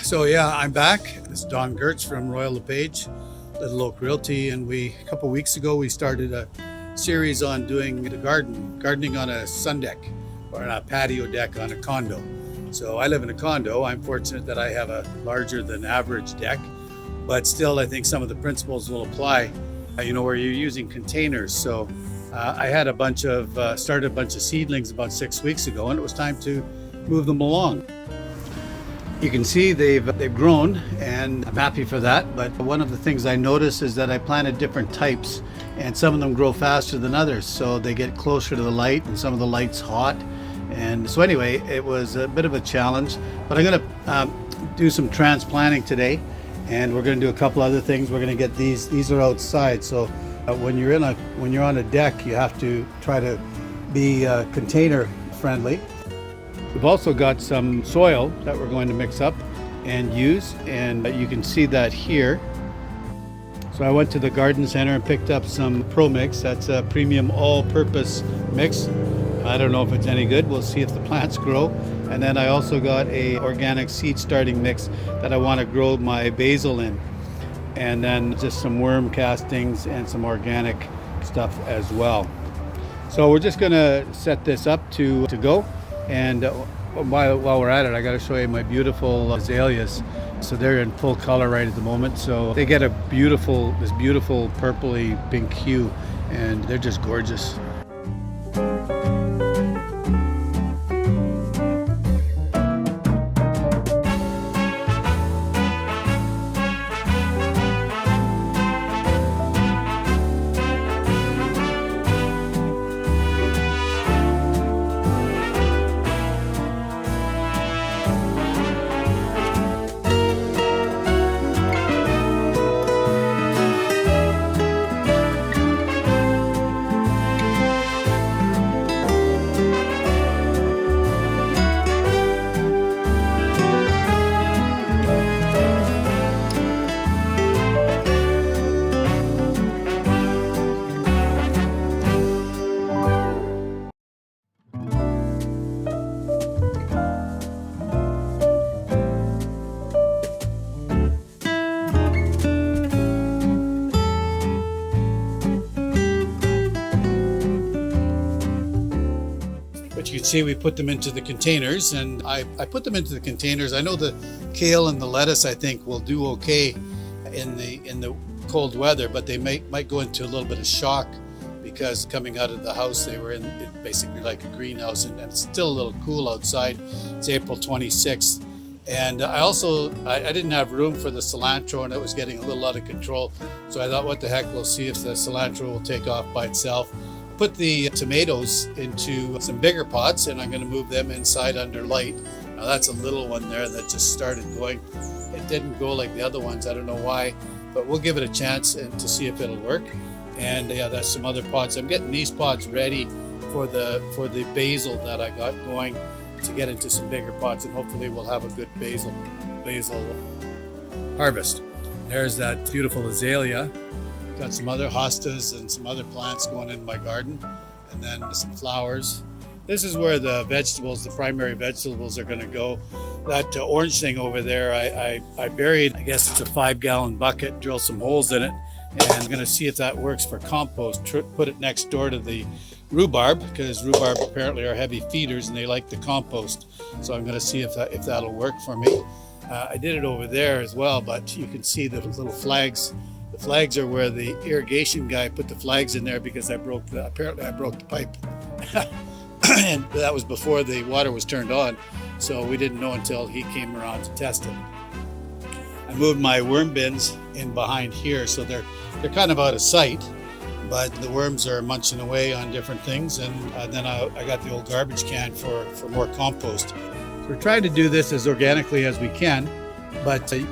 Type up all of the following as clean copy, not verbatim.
So yeah, I'm back. This is Don Gertz from Royal LePage, Little Oak Realty, and a couple weeks ago we started a series on doing the gardening on a sun deck or on a patio deck on a condo. So I live in a condo. I'm fortunate that I have a larger than average deck, but still I think some of the principles will apply, where you're using containers. So I had started a bunch of seedlings about 6 weeks ago, and it was time to move them along. You can see they've grown, and I'm happy for that. But one of the things I noticed is that I planted different types, and some of them grow faster than others. So they get closer to the light, and some of the light's hot. And so anyway, it was a bit of a challenge. But I'm going to do some transplanting today, and we're going to do a couple other things. We're going to get these. These are outside, so when you're on a deck, you have to try to be container friendly. We've also got some soil that we're going to mix up and use, and you can see that here. So I went to the garden center and picked up some Pro Mix. That's a premium all-purpose mix. I don't know if it's any good. We'll see if the plants grow. And then I also got a organic seed starting mix that I want to grow my basil in. And then just some worm castings and some organic stuff as well. So we're just going to set this up to go. And while we're at it, I got to show you my beautiful azaleas. So they're in full color right at the moment. So they get this beautiful purpley pink hue, and they're just gorgeous. But you can see we put them into the containers, and I put them into the containers. I know the kale and the lettuce, I think, will do okay in the cold weather, but they might go into a little bit of shock because coming out of the house, they were in basically like a greenhouse, and it's still a little cool outside. It's April 26th. And I didn't have room for the cilantro, and it was getting a little out of control. So I thought, what the heck, we'll see if the cilantro will take off by itself. Put the tomatoes into some bigger pots, and I'm going to move them inside under light. Now that's a little one there that just started going. It didn't go like the other ones. I don't know why, but we'll give it a chance and to see if it'll work. And yeah, that's some other pots. I'm getting these pots ready for the basil that I got going to get into some bigger pots, and hopefully we'll have a good basil harvest. There's that beautiful azalea. Got some other hostas and some other plants going in my garden, and then some flowers. This is where the primary vegetables are going to go. That orange thing over there, I buried, I guess it's a 5-gallon bucket, drill some holes in it, and I'm going to see if that works for compost. Put it next door to the rhubarb, because rhubarb apparently are heavy feeders and they like the compost. So I'm going to see if that'll work for me. I did it over there as well, but you can see the little flags. The flags are where the irrigation guy put the flags in there because apparently I broke the pipe. And that was before the water was turned on, so we didn't know until he came around to test it. I moved my worm bins in behind here, so they're kind of out of sight, but the worms are munching away on different things, and then I got the old garbage can for more compost. So we're trying to do this as organically as we can. But, a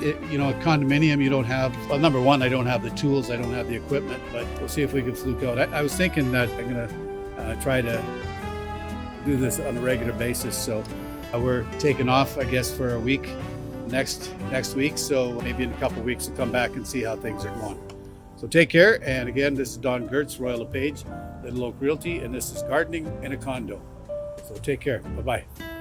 condominium, you don't have, well, number one, I don't have the tools, I don't have the equipment, but we'll see if we can fluke out. I was thinking that I'm going to try to do this on a regular basis. So we're taking off, I guess, for a week next week. So maybe in a couple of weeks we'll come back and see how things are going. So take care. And again, this is Don Gertz, Royal LePage, Little Oak Realty, and this is Gardening in a Condo. So take care. Bye-bye.